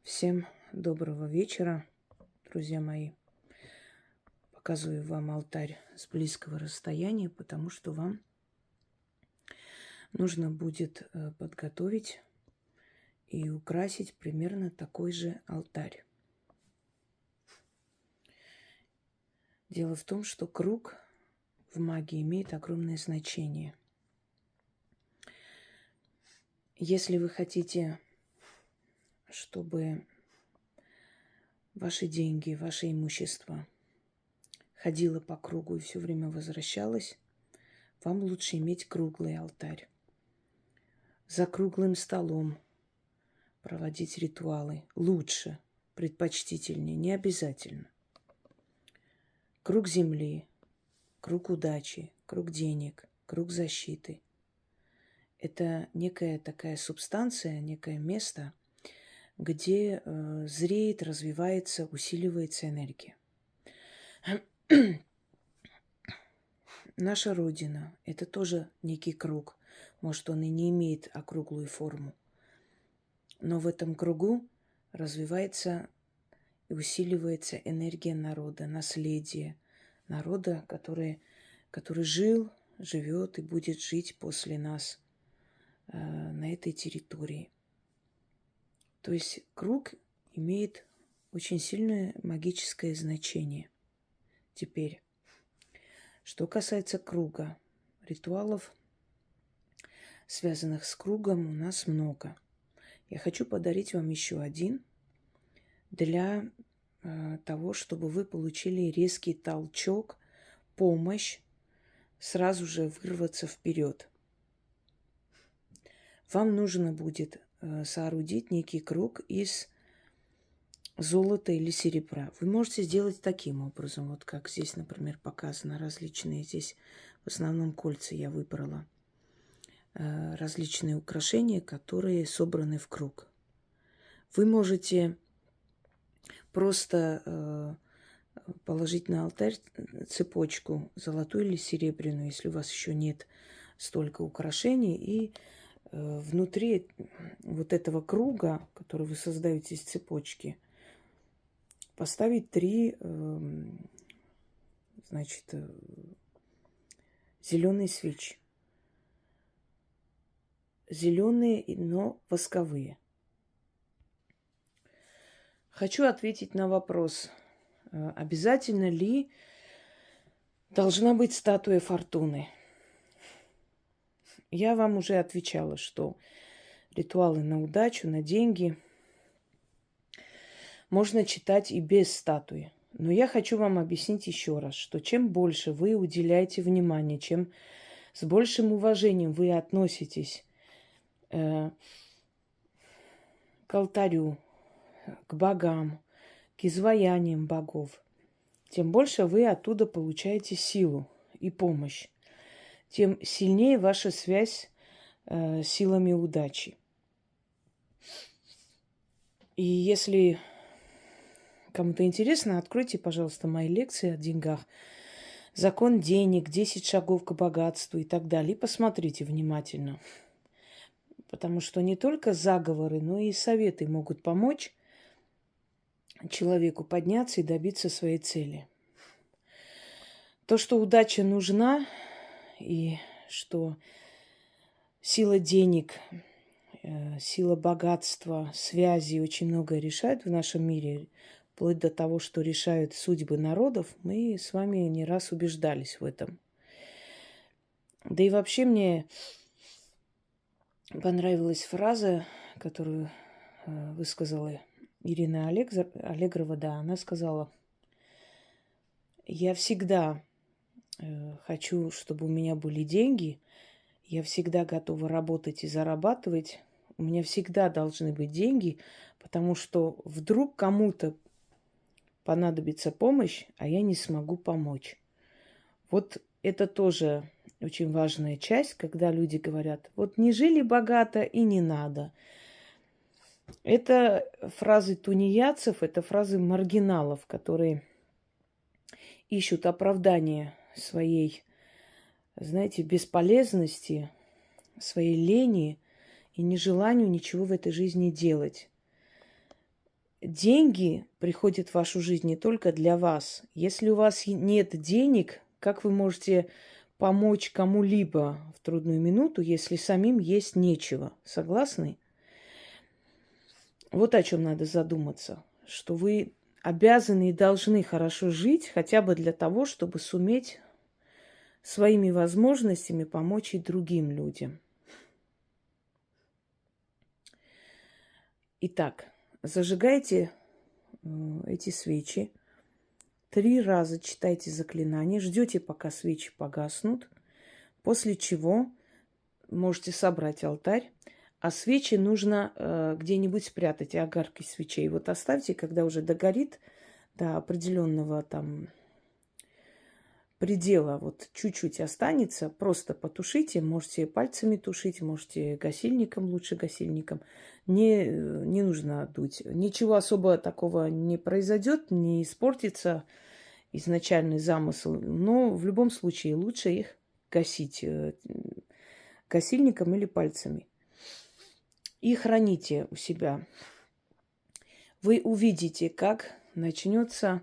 Всем доброго вечера, друзья мои. Показываю вам алтарь с близкого расстояния, потому что вам нужно будет подготовить и украсить примерно такой же алтарь. Дело в том, что круг в магии имеет огромное значение. Если вы хотите, чтобы ваши деньги, ваше имущество ходило по кругу и все время возвращалось, вам лучше иметь круглый алтарь. За круглым столом проводить ритуалы лучше, предпочтительнее, не обязательно. Круг земли, круг удачи, круг денег, круг защиты – это некая такая субстанция, некое место, где зреет, развивается, усиливается энергия. Наша Родина – это тоже некий круг. Может, он и не имеет округлую форму. Но в этом кругу развивается и усиливается энергия народа, наследие народа, который жил, живет и будет жить после нас на этой территории. То есть круг имеет очень сильное магическое значение. Теперь, что касается круга, ритуалов, связанных с кругом, у нас много. Я хочу подарить вам еще один для того, чтобы вы получили резкий толчок, помощь, сразу же вырваться вперед. Вам нужно будет соорудить некий круг из золота или серебра. Вы можете сделать таким образом, вот как здесь, например, показано, различные здесь, в основном кольца я выбрала, различные украшения, которые собраны в круг. Вы можете просто положить на алтарь цепочку, золотую или серебряную, если у вас еще нет столько украшений, и внутри вот этого круга, который вы создаете из цепочки, поставить 3, зеленые свечи. Зеленые, но восковые. Хочу ответить на вопрос, обязательно ли должна быть статуя Фортуны. Я вам уже отвечала, что ритуалы на удачу, на деньги можно читать и без статуи. Но я хочу вам объяснить еще раз, что чем больше вы уделяете внимания, чем с большим уважением вы относитесь к алтарю, к богам, к изваяниям богов, тем больше вы оттуда получаете силу и помощь, тем сильнее ваша связь с силами удачи. И если кому-то интересно, откройте, пожалуйста, мои лекции о деньгах. Закон денег, 10 шагов к богатству и так далее. И посмотрите внимательно. Потому что не только заговоры, но и советы могут помочь человеку подняться и добиться своей цели. То, что удача нужна, и что сила денег, сила богатства, связи очень многое решают в нашем мире, вплоть до того, что решают судьбы народов, мы с вами не раз убеждались в этом. Да и вообще мне понравилась фраза, которую высказала Ирина Аллегрова, да, она сказала: «Я всегда хочу, чтобы у меня были деньги, я всегда готова работать и зарабатывать, у меня всегда должны быть деньги, потому что вдруг кому-то понадобится помощь, а я не смогу помочь». Вот это тоже очень важная часть, когда люди говорят: вот не жили богато и не надо. Это фразы тунеядцев, это фразы маргиналов, которые ищут оправдание своей, знаете, бесполезности, своей лени и нежеланию ничего в этой жизни делать. деньги приходят в вашу жизнь не только для вас. Если у вас нет денег, как вы можете помочь кому-либо в трудную минуту, если самим есть нечего? Согласны? Вот о чем надо задуматься, что вы обязаны и должны хорошо жить хотя бы для того, чтобы суметь своими возможностями помочь и другим людям. Итак, зажигайте эти свечи, 3 раза читайте заклинание, ждете, пока свечи погаснут, после чего можете собрать алтарь, а свечи нужно где-нибудь спрятать, и огарки свечей. Вот оставьте, когда уже догорит до определенного там предела, вот чуть-чуть останется, просто потушите, можете пальцами тушить, можете гасильником, лучше гасильником. Не нужно дуть. Ничего особо такого не произойдет, не испортится изначальный замысел, но в любом случае лучше их гасить гасильником или пальцами. И храните у себя. Вы увидите, как начнется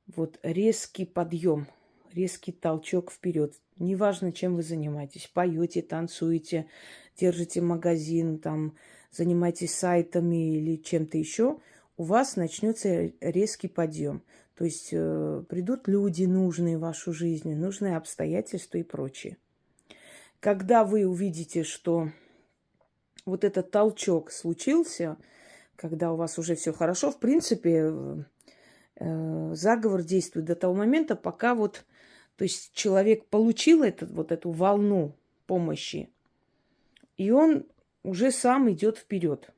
вот резкий подъем, резкий толчок вперед. Неважно, чем вы занимаетесь. Поете, танцуете, держите магазин, там, занимаетесь сайтами или чем-то еще. У вас начнется резкий подъем. То есть придут люди нужные в вашу жизнь, нужные обстоятельства и прочее. Когда вы увидите, что вот этот толчок случился, когда у вас уже все хорошо, в принципе, заговор действует до того момента, пока вот, то есть человек получил эту волну помощи, и он уже сам идет вперед.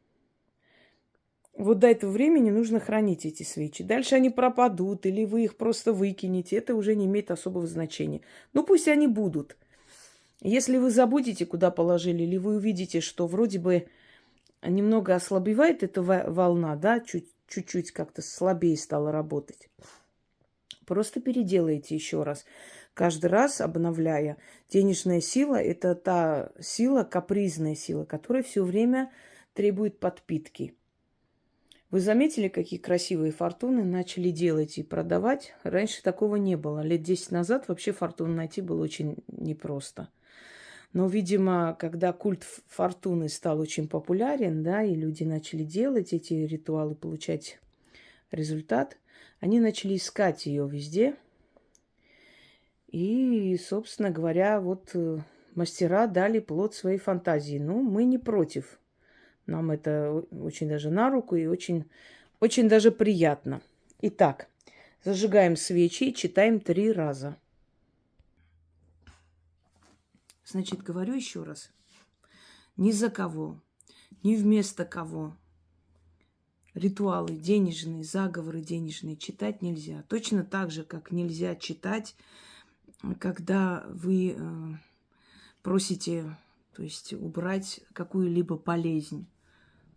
Вот до этого времени нужно хранить эти свечи. Дальше они пропадут, или вы их просто выкинете. Это уже не имеет особого значения. Ну, пусть они будут. Если вы забудете, куда положили, или вы увидите, что вроде бы немного ослабевает эта волна, да, чуть-чуть как-то слабее стала работать, просто переделайте еще раз. Каждый раз обновляя. Денежная сила – это та сила, капризная сила, которая все время требует подпитки. Вы заметили, какие красивые фортуны начали делать и продавать? Раньше такого не было. Лет 10 назад вообще фортуну найти было очень непросто. Но, видимо, когда культ фортуны стал очень популярен, да, и люди начали делать эти ритуалы, получать результат, они начали искать ее везде. И, собственно говоря, вот мастера дали плод своей фантазии. Ну, мы не против. Нам это очень даже на руку и очень, очень даже приятно. Итак, зажигаем свечи и читаем 3 раза. Значит, говорю еще раз. Ни за кого, ни вместо кого ритуалы денежные, заговоры денежные читать нельзя. Точно так же, как нельзя читать, когда вы просите, то есть убрать какую-либо болезнь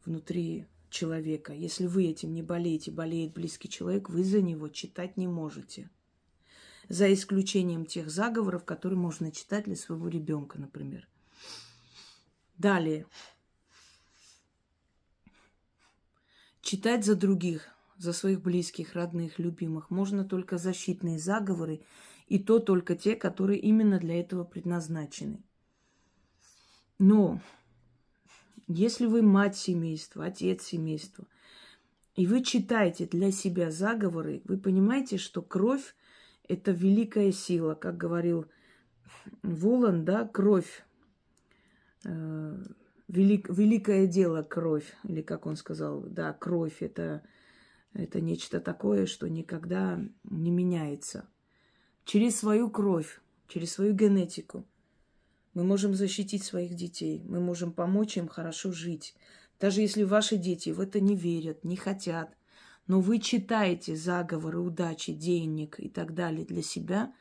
внутри человека. Если вы этим не болеете, болеет близкий человек, вы за него читать не можете. За исключением тех заговоров, которые можно читать для своего ребенка, например. Далее. Читать за других, за своих близких, родных, любимых можно только защитные заговоры, и то только те, которые именно для этого предназначены. Но если вы мать семейства, отец семейства, и вы читаете для себя заговоры, вы понимаете, что кровь – это великая сила. Как говорил Волан, да, кровь, великое дело кровь, или как он сказал, да, кровь – это нечто такое, что никогда не меняется. Через свою кровь, через свою генетику мы можем защитить своих детей, мы можем помочь им хорошо жить. Даже если ваши дети в это не верят, не хотят, но вы читаете заговоры удачи, денег и так далее для себя,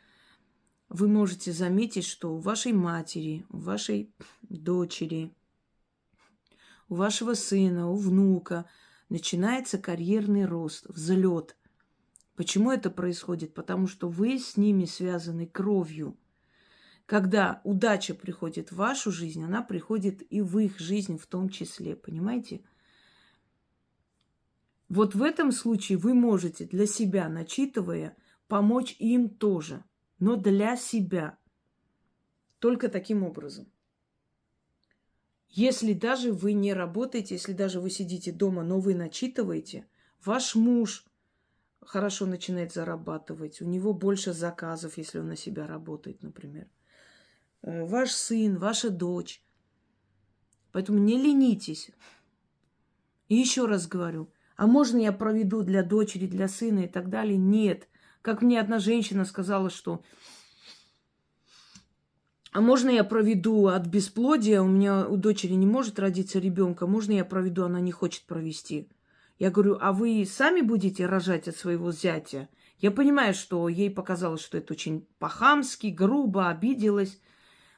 вы можете заметить, что у вашей матери, у вашей дочери, у вашего сына, у внука начинается карьерный рост, взлет. Почему это происходит? Потому что вы с ними связаны кровью. Когда удача приходит в вашу жизнь, она приходит и в их жизнь в том числе, понимаете? Вот в этом случае вы можете для себя, начитывая, помочь им тоже, но для себя. Только таким образом. Если даже вы не работаете, если даже вы сидите дома, но вы начитываете, ваш муж хорошо начинает зарабатывать, у него больше заказов, если он на себя работает, например. Ваш сын, ваша дочь. Поэтому не ленитесь. И еще раз говорю, а можно я проведу для дочери, для сына и так далее? Нет. Как мне одна женщина сказала, что а можно я проведу от бесплодия, у дочери не может родиться ребенка, можно я проведу, она не хочет провести. Я говорю, а вы сами будете рожать от своего зятя? Я понимаю, что ей показалось, что это очень по-хамски, грубо, обиделась.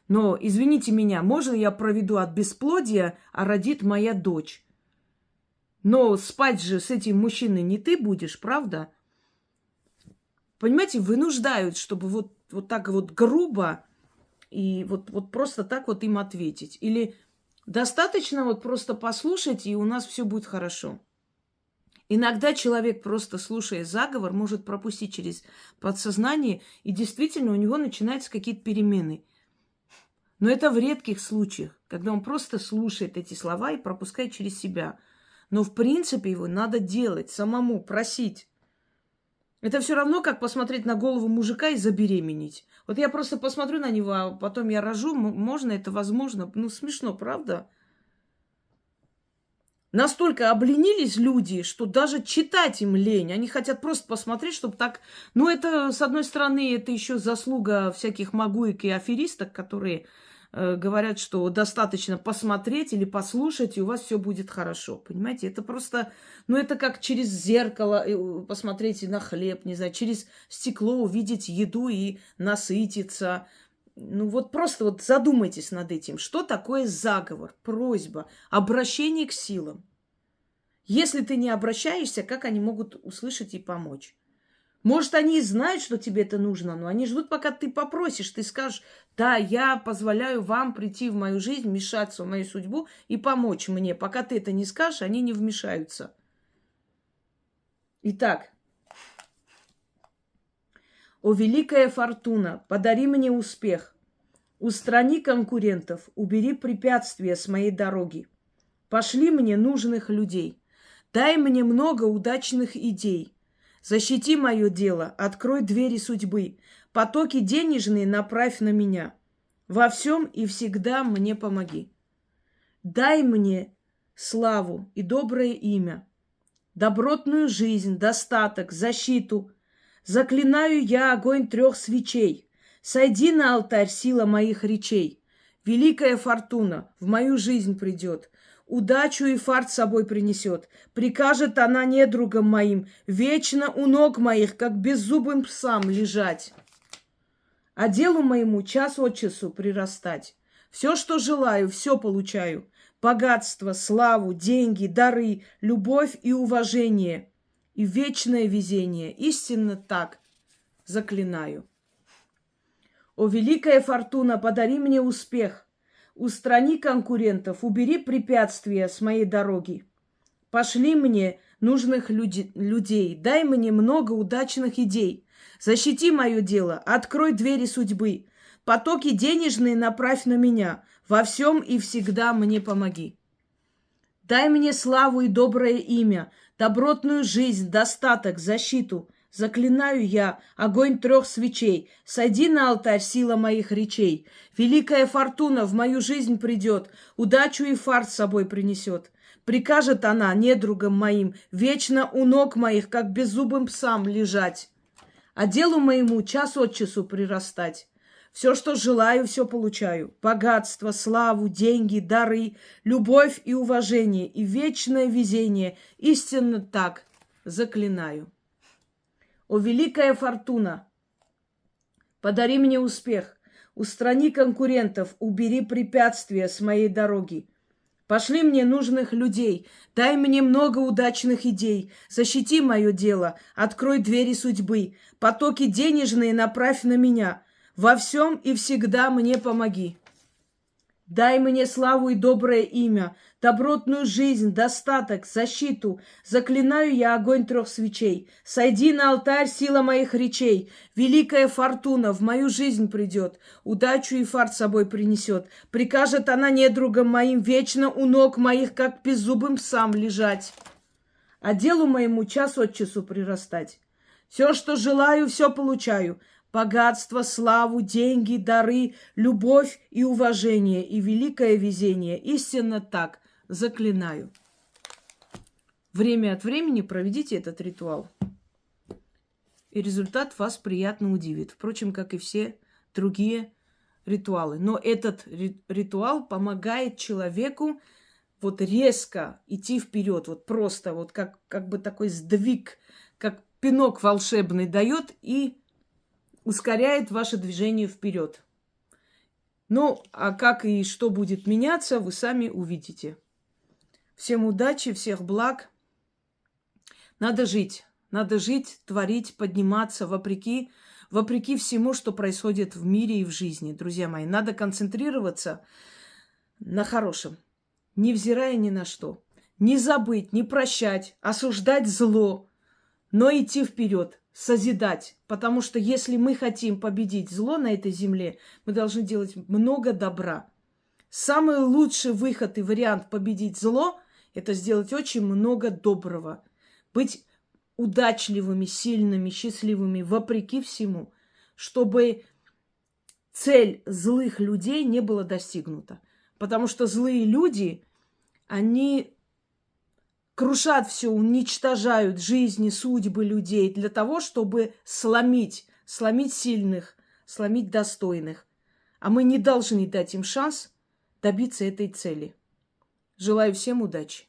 Но, извините меня, можно я проведу от бесплодия, а родит моя дочь? Но спать же с этим мужчиной не ты будешь, правда? Понимаете, вынуждают, чтобы вот так вот грубо и вот просто так вот им ответить. Или достаточно вот просто послушать, и у нас все будет хорошо. Иногда человек, просто слушая заговор, может пропустить через подсознание, и действительно у него начинаются какие-то перемены. Но это в редких случаях, когда он просто слушает эти слова и пропускает через себя. Но в принципе его надо делать, самому просить. Это все равно, как посмотреть на голову мужика и забеременеть. Вот я просто посмотрю на него, а потом я рожу. Можно это, возможно. Ну, смешно, правда? Настолько обленились люди, что даже читать им лень. Они хотят просто посмотреть, чтобы так... Ну, это, с одной стороны, это еще заслуга всяких магуек и аферисток, которые говорят, что достаточно посмотреть или послушать, и у вас все будет хорошо. Понимаете? Это просто... Ну, это как через зеркало посмотреть на хлеб, не знаю, через стекло увидеть еду и насытиться. Ну, вот просто вот задумайтесь над этим. Что такое заговор, просьба, обращение к силам? Если ты не обращаешься, как они могут услышать и помочь? Может, они и знают, что тебе это нужно, но они ждут, пока ты попросишь. Ты скажешь, да, я позволяю вам прийти в мою жизнь, вмешаться в мою судьбу и помочь мне. Пока ты это не скажешь, они не вмешаются. Итак. О, великая фортуна, подари мне успех. Устрани конкурентов, убери препятствия с моей дороги. Пошли мне нужных людей. Дай мне много удачных идей. Защити мое дело, открой двери судьбы. Потоки денежные направь на меня. Во всем и всегда мне помоги. Дай мне славу и доброе имя, добротную жизнь, достаток, защиту. Заклинаю я огонь 3 свечей. Сойди на алтарь, сила моих речей. Великая фортуна в мою жизнь придет. Удачу и фарт с собой принесет. Прикажет она недругам моим вечно у ног моих, как беззубым псам, лежать. А делу моему час от часу прирастать. Все, что желаю, все получаю. Богатство, славу, деньги, дары, любовь и уважение. И вечное везение. Истинно так заклинаю. О, великая фортуна, подари мне успех. Устрани конкурентов, убери препятствия с моей дороги. Пошли мне нужных людей, дай мне много удачных идей. Защити мое дело, открой двери судьбы. Потоки денежные направь на меня. Во всем и всегда мне помоги. Дай мне славу и доброе имя, добротную жизнь, достаток, защиту. Заклинаю я огонь 3 свечей. Сойди на алтарь, сила моих речей. Великая фортуна в мою жизнь придет, удачу и фарт с собой принесет. Прикажет она недругам моим вечно у ног моих, как беззубым псам, лежать. А делу моему час от часу прирастать. Все, что желаю, все получаю. Богатство, славу, деньги, дары, любовь и уважение, и вечное везение. Истинно так заклинаю. О, великая фортуна, подари мне успех. Устрани конкурентов, убери препятствия с моей дороги. Пошли мне нужных людей, дай мне много удачных идей. Защити мое дело, открой двери судьбы. Потоки денежные направь на меня. Во всем и всегда мне помоги. Дай мне славу и доброе имя, добротную жизнь, достаток, защиту. Заклинаю я огонь 3 свечей. Сойди на алтарь, сила моих речей. Великая фортуна в мою жизнь придет, удачу и фарт с собой принесет. Прикажет она недругам моим вечно у ног моих, как беззубым псам лежать. А делу моему час от часу прирастать. Все, что желаю, все получаю. Богатство, славу, деньги, дары, любовь и уважение, и великое везение. Истинно так, заклинаю. Время от времени проведите этот ритуал. И результат вас приятно удивит. Впрочем, как и все другие ритуалы. Но этот ритуал помогает человеку вот резко идти вперед. Вот просто вот как бы такой сдвиг, как пинок волшебный дает и ускоряет ваше движение вперед. Ну, а как и что будет меняться, вы сами увидите. Всем удачи, всех благ. Надо жить, творить, подниматься вопреки всему, что происходит в мире и в жизни, друзья мои. Надо концентрироваться на хорошем, невзирая ни на что. Не забыть, не прощать, осуждать зло, но идти вперед, созидать. Потому что если мы хотим победить зло на этой земле, мы должны делать много добра. Самый лучший выход и вариант победить зло – это сделать очень много доброго. Быть удачливыми, сильными, счастливыми, вопреки всему, чтобы цель злых людей не была достигнута. Потому что злые люди, они крушат все, уничтожают жизни, судьбы людей для того, чтобы сломить сильных, сломить достойных. А мы не должны дать им шанс добиться этой цели. Желаю всем удачи.